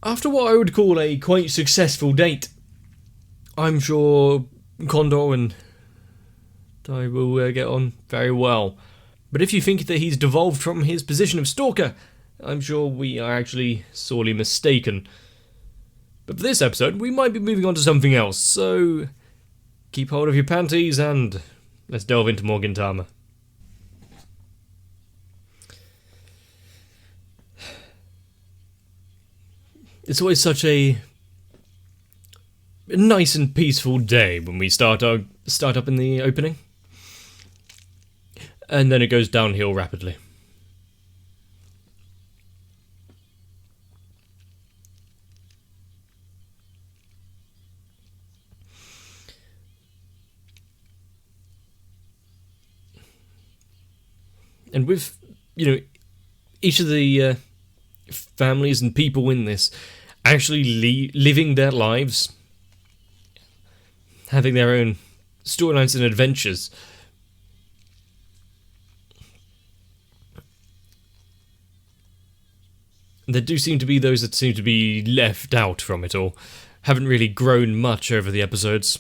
After what I would call a quite successful date, I'm sure Condor and I will get on very well. But if you think that he's devolved from his position of stalker, I'm sure we are actually sorely mistaken. But for this episode, we might be moving on to something else, so keep hold of your panties and let's delve into more Gintama. It's always such a nice and peaceful day when we start up in the opening. And then it goes downhill rapidly. And with, each of the families and people in this actually living their lives, having their own storylines and adventures. There do seem to be those that seem to be left out from it all, haven't really grown much over the episodes.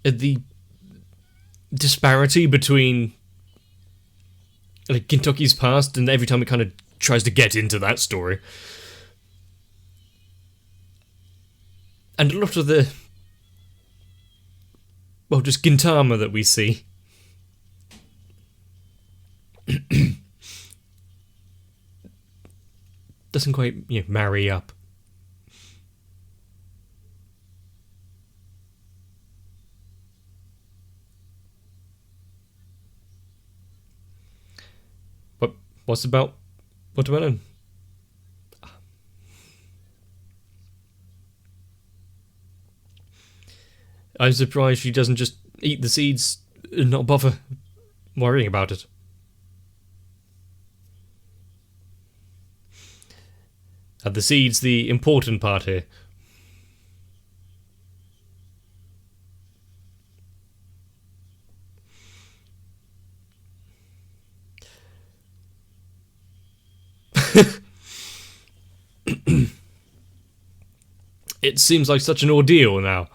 The disparity between Kentucky's past and every time it kind of tries to get into that story. And a lot of the just Gintama that we see doesn't quite marry up. What's about watermelon? I'm surprised she doesn't just eat the seeds and not bother worrying about it. Are the seeds the important part here? It seems like such an ordeal now.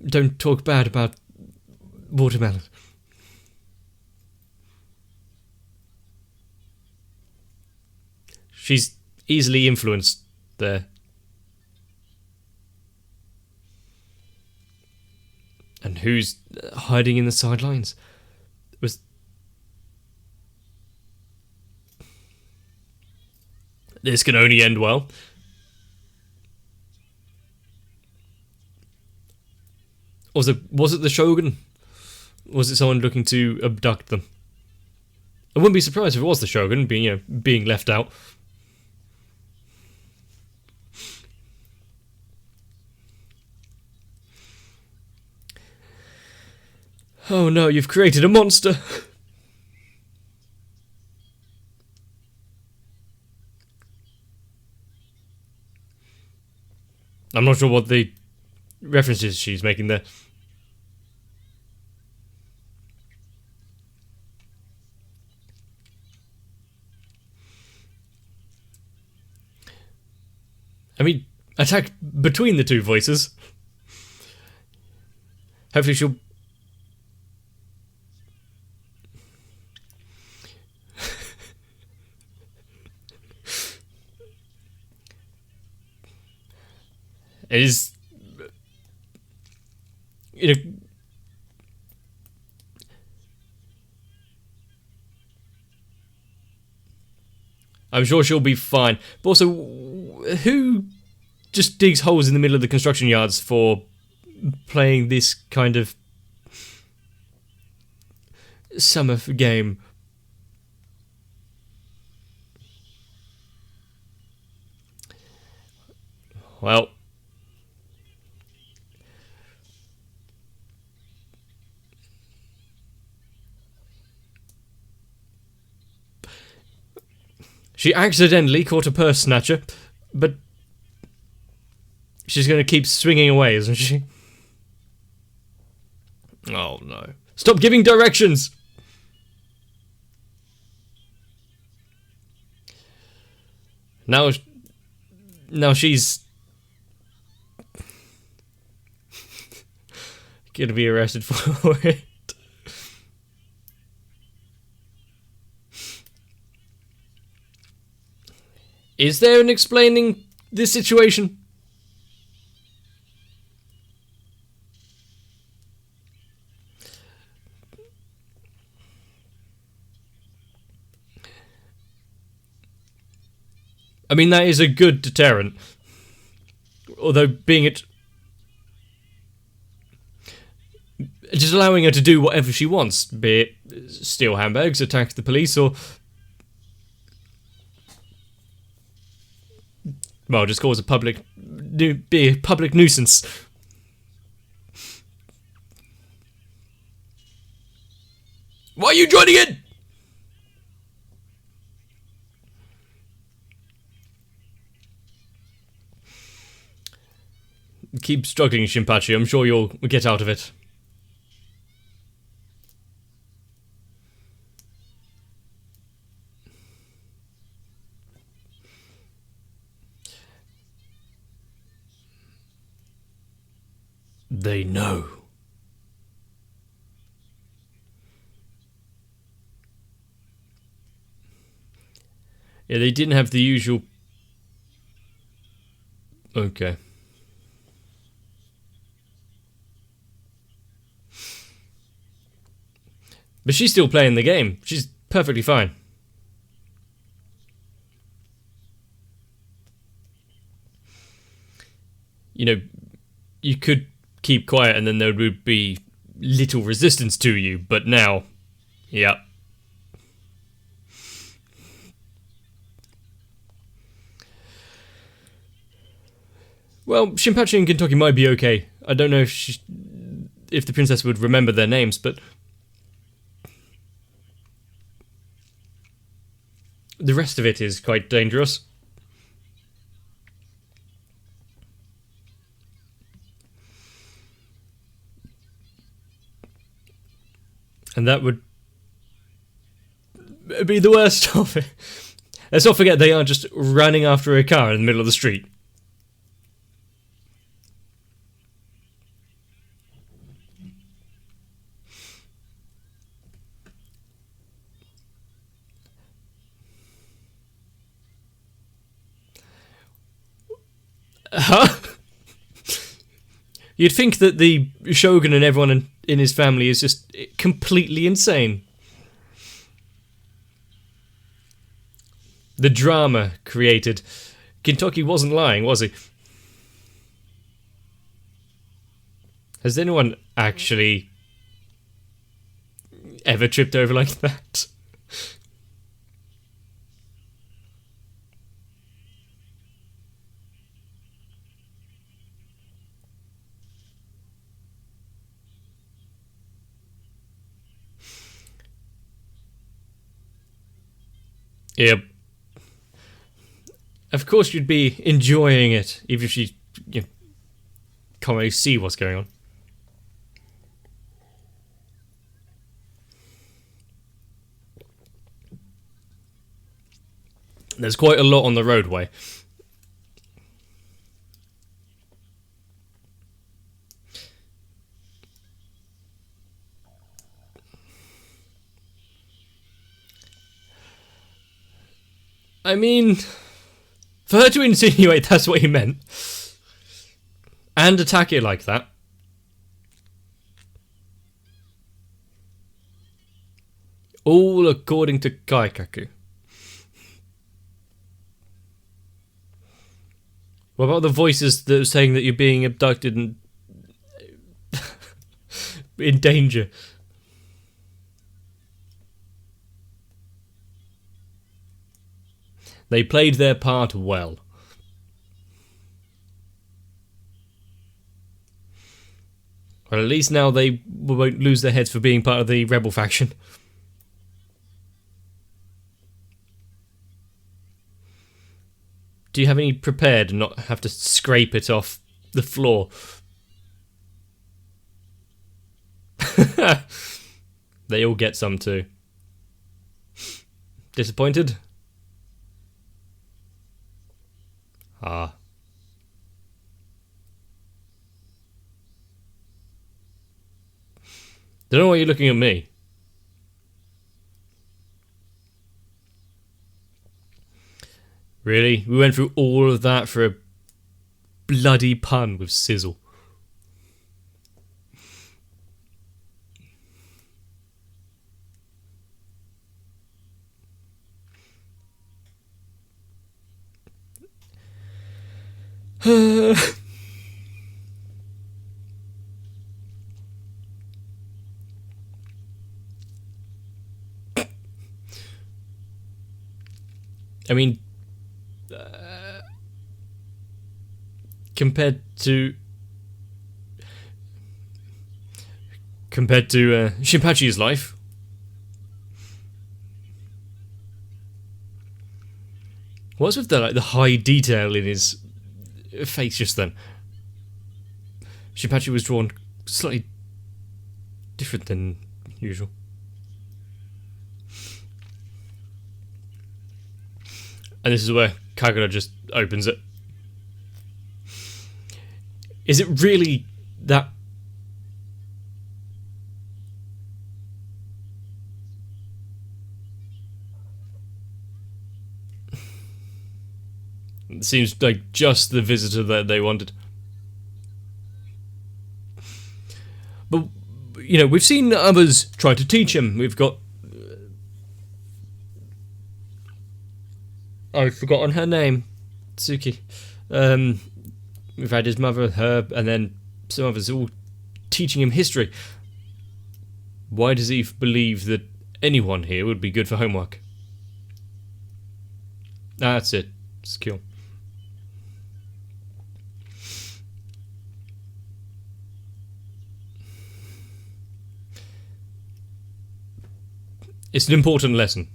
Don't talk bad about watermelon. She's easily influenced there. And who's hiding in the sidelines? This can only end well. Was it the Shogun? Was it someone looking to abduct them? I wouldn't be surprised if it was the Shogun being left out. Oh no, you've created a monster! I'm not sure what the references she's making there. I mean, attack between the two voices. Hopefully she'll... is... I'm sure she'll be fine. But also, who just digs holes in the middle of the construction yards for playing this kind of summer game? Well, She accidentally caught a purse snatcher, but she's going to keep swinging away, isn't she? Oh no. Stop giving directions! Now she's gonna be arrested for it. Is there an explaining this situation? I mean, that is a good deterrent. Although being it... just allowing her to do whatever she wants, be it steal handbags, attack the police, or... well, just cause be a public nuisance. Why are you joining in? Keep struggling, Shinpachi. I'm sure you'll get out of it. They know. Yeah, they didn't have the usual... okay. But she's still playing the game. She's perfectly fine. You know, you could keep quiet and then there would be little resistance to you, but now, yeah. Well, Shinpachi and Gintoki might be okay. I don't know if the princess would remember their names, but... the rest of it is quite dangerous. And that would be the worst of it. Let's not forget they are just running after a car in the middle of the street. Huh? You'd think that the Shogun and everyone in his family is just completely insane. The drama created. Gintoki wasn't lying, was he? Has anyone actually ever tripped over like that? Yep. Of course you'd be enjoying it, even if you can't really see what's going on. There's quite a lot on the roadway. I mean, for her to insinuate that's what he meant, and attack it like that, all according to Kaikaku. What about the voices that are saying that you're being abducted and in danger? They played their part well. Well, at least now they won't lose their heads for being part of the rebel faction. Do you have any prepared and not have to scrape it off the floor? They all get some too. Disappointed? Ah. Don't know why you're looking at me. Really? We went through all of that for a bloody pun with sizzle. I mean, compared to Shinpachi's life, what's with the high detail in his face just then? Shinpachi was drawn slightly different than usual. And this is where Kagura just opens it. Is it really that... It seems like just the visitor that they wanted. But, you know, we've seen others try to teach him. We've got... I've forgotten her name. Tsuki. We've had his mother, her, and then some others all teaching him history. Why does he believe that anyone here would be good for homework? That's it. Skill. It's an important lesson.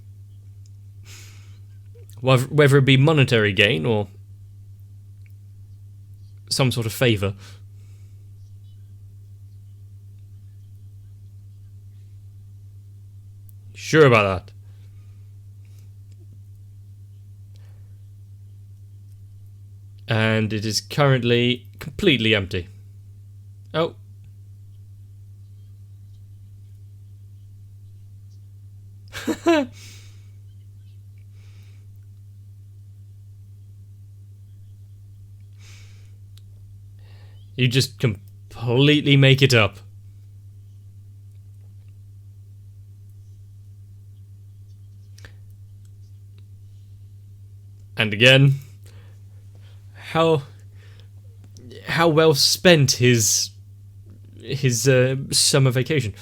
Whether it be monetary gain or some sort of favour. Sure about that? And it is currently completely empty. Oh. You just completely make it up. And again, how well spent his summer vacation.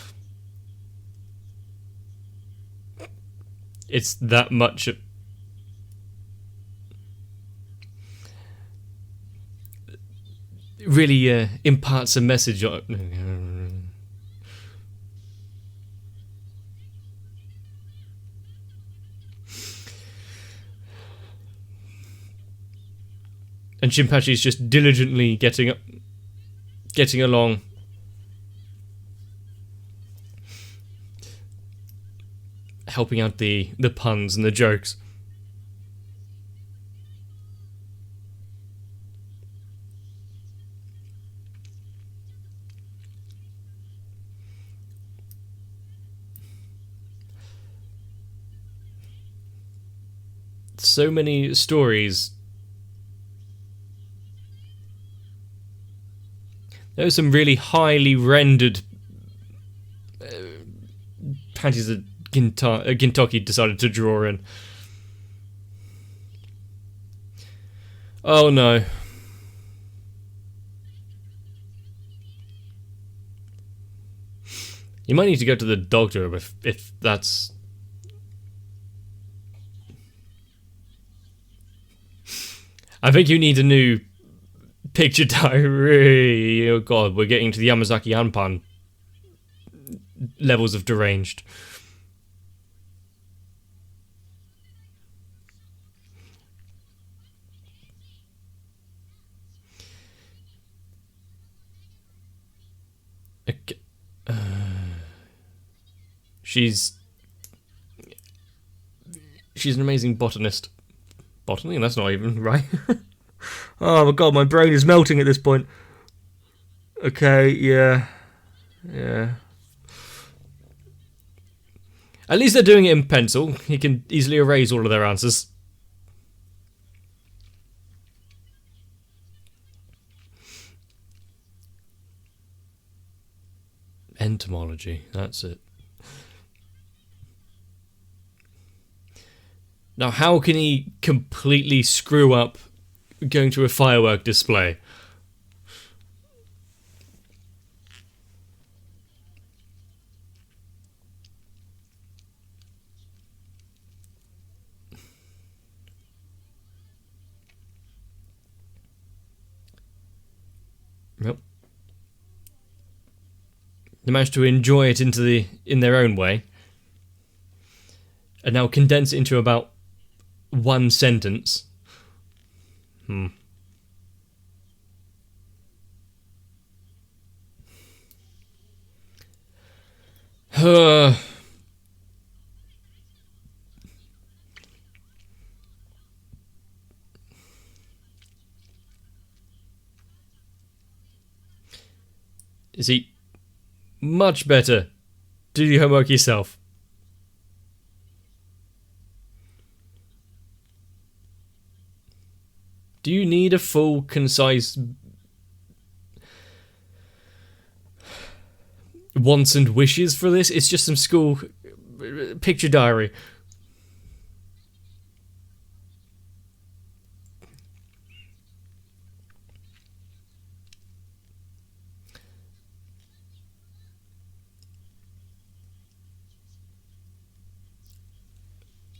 It's that much. Really imparts a message on. And Shinpachi's just diligently getting along. Helping out the puns and the jokes. So many stories. There were some really highly rendered panties that Gintoki decided to draw in. Oh no. You might need to go to the doctor if that's... I think you need a new picture diary. Oh god, we're getting to the Yamazaki Anpan levels of deranged. She's an amazing botanist. Botany? That's not even right. Oh my god, my brain is melting at this point. Okay, yeah. At least they're doing it in pencil. He can easily erase all of their answers. Entomology, that's it. Now, how can he completely screw up going to a firework display? Yep. They managed to enjoy it in their own way, and now condense it into about one sentence. Is he much better? Do your homework yourself. Do you need a full, concise wants and wishes for this? It's just some school picture diary.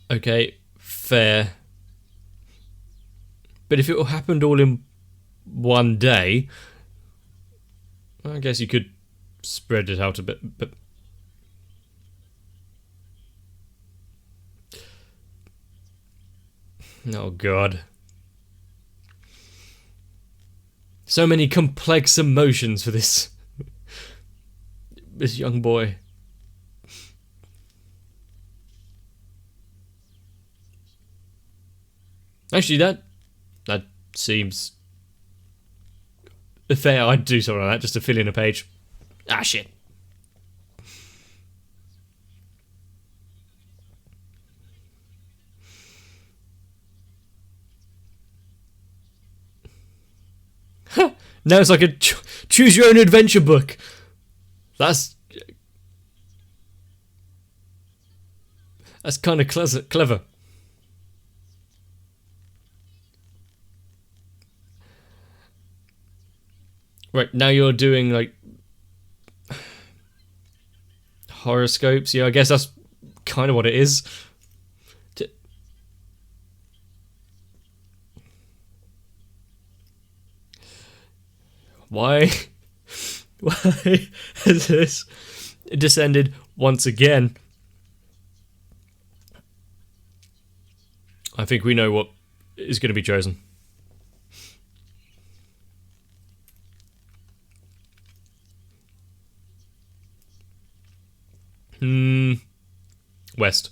Okay, fair. But if it all happened all in one day, I guess you could spread it out a bit, but... Oh god. So many complex emotions for this young boy. Actually, that seems fair. I'd do something like that just to fill in a page. Ah, shit. Now it's like a choose your own adventure book. That's kind of clever. Right, now you're doing like horoscopes. Yeah, I guess that's kind of what it is. Why has this descended once again? I think we know what is going to be chosen. West.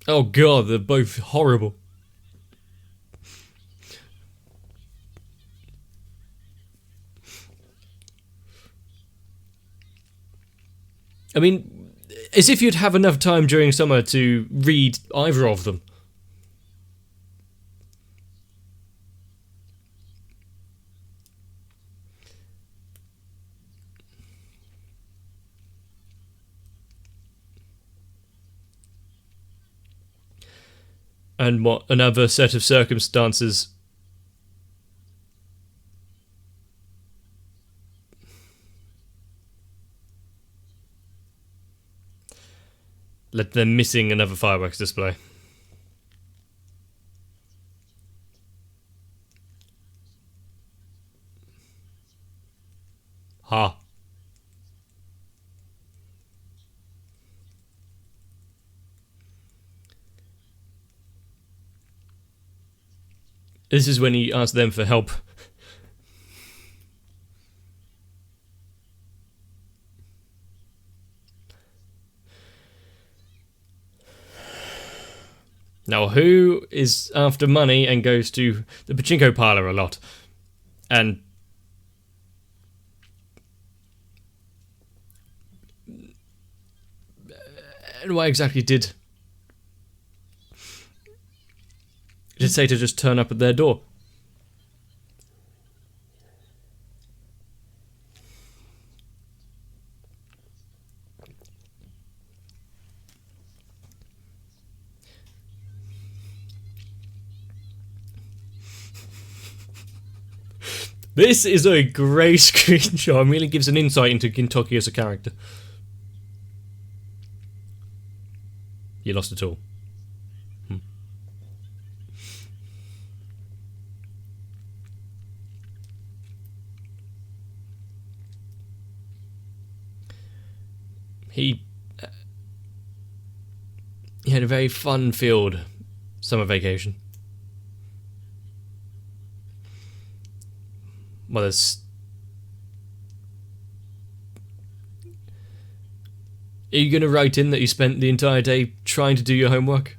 Oh god, they're both horrible. I mean, as if you'd have enough time during summer to read either of them. And what, another set of circumstances led them missing another fireworks display. Ha. This is when he asked them for help. Now, who is after money and goes to the pachinko parlor a lot? And what exactly did Sato just turn up at their door? This is a great screenshot and really gives an insight into Gintoki as a character. You lost it all. He had a very fun-filled summer vacation. Well, there's... Are you going to write in that you spent the entire day trying to do your homework?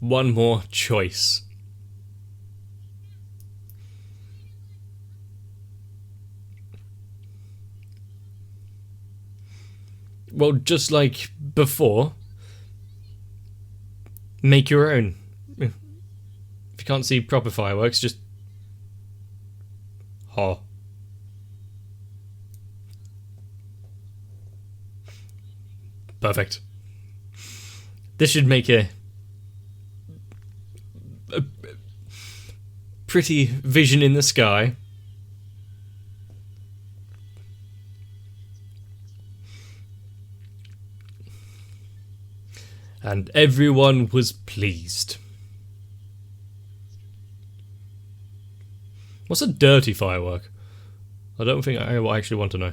One more choice. Well, just like before, make your own. If you can't see proper fireworks, just... Ha. Perfect. This should make a pretty vision in the sky. And everyone was pleased. What's a dirty firework? I don't think I actually want to know.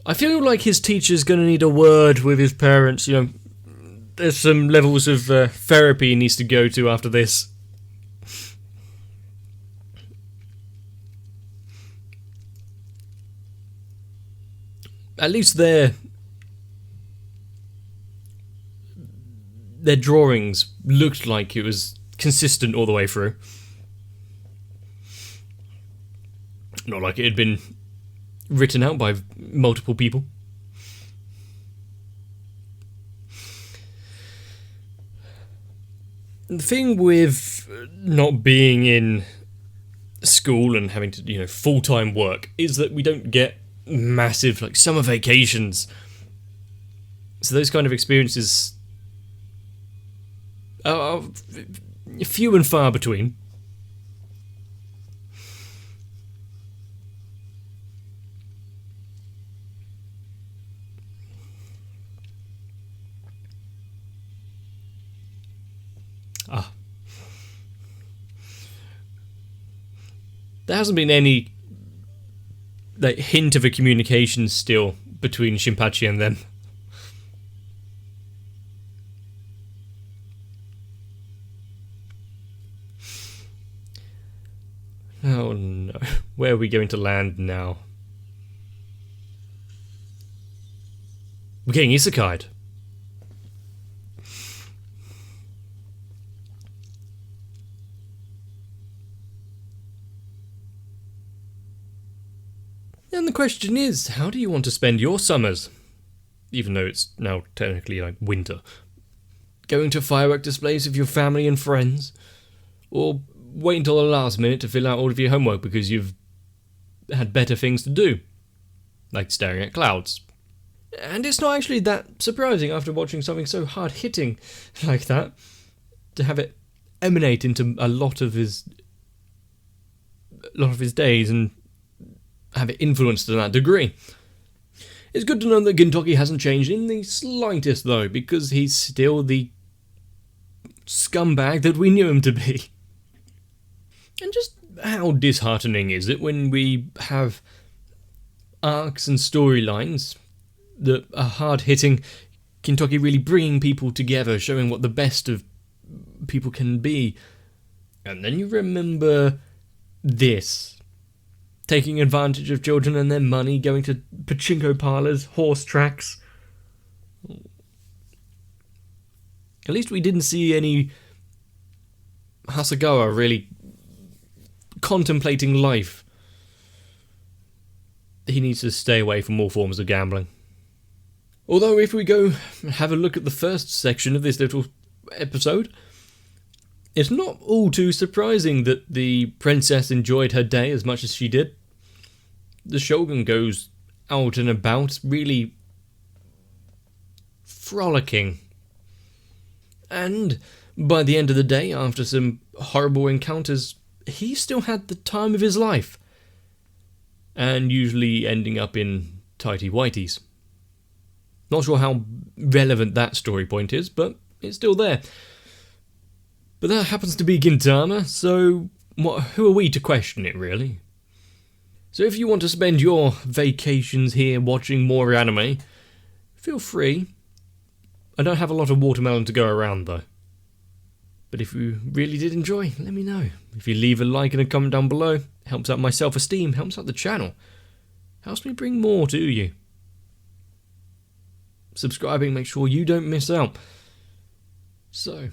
I feel like his teacher's going to need a word with his parents. You know, there's some levels of therapy he needs to go to after this. At least their drawings looked like it was consistent all the way through. Not like it had been written out by multiple people. The thing with not being in school and having to, you know, full-time work is that we don't get massive, like, summer vacations. So those kind of experiences are few and far between. There hasn't been any like hint of a communication still between Shinpachi and them. Oh no, where are we going to land now? We're getting isekai'd. And the question is, how do you want to spend your summers? Even though it's now technically like winter. Going to firework displays with your family and friends? Or wait until the last minute to fill out all of your homework because you've had better things to do? Like staring at clouds. And it's not actually that surprising after watching something so hard-hitting like that, to have it emanate into a lot of his days and have it influenced to that degree. It's good to know that Gintoki hasn't changed in the slightest, though, because he's still the scumbag that we knew him to be. And just how disheartening is it when we have arcs and storylines that are hard-hitting, Kentucky really bringing people together, showing what the best of people can be. And then you remember this. Taking advantage of children and their money, going to pachinko parlours, horse tracks. At least we didn't see any Hasegawa really contemplating life. He needs to stay away from all forms of gambling. Although if we go have a look at the first section of this little episode, it's not all too surprising that the princess enjoyed her day as much as she did. The shogun goes out and about, really frolicking. And by the end of the day, after some horrible encounters, he still had the time of his life. And usually ending up in tighty-whities. Not sure how relevant that story point is, but it's still there. But that happens to be Gintama, so who are we to question it, really? So if you want to spend your vacations here watching more anime, feel free. I don't have a lot of watermelon to go around, though. But if you really did enjoy, let me know. If you leave a like and a comment down below, it helps out my self-esteem, helps out the channel. Helps me bring more to you. Subscribing, make sure you don't miss out. So,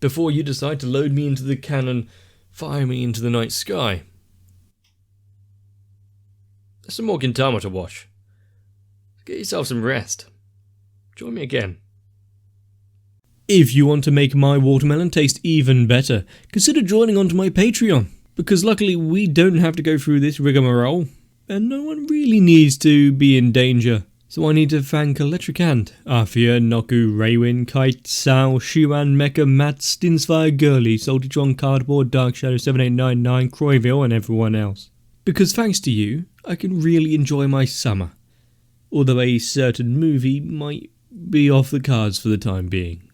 before you decide to load me into the cannon, fire me into the night sky, there's some more Gintama to watch. Get yourself some rest. Join me again. If you want to make my watermelon taste even better, consider joining onto my Patreon, because luckily we don't have to go through this rigmarole, and no one really needs to be in danger. So I need to thank Electric Hand, Afia, Noku, Raywin, Kite, Sal, Shiwan, Mecha, Matt, Stinsfire, Girly, Saltytron, Cardboard, Dark Shadow 7899, Croyville, and everyone else. Because thanks to you, I can really enjoy my summer. Although a certain movie might be off the cards for the time being.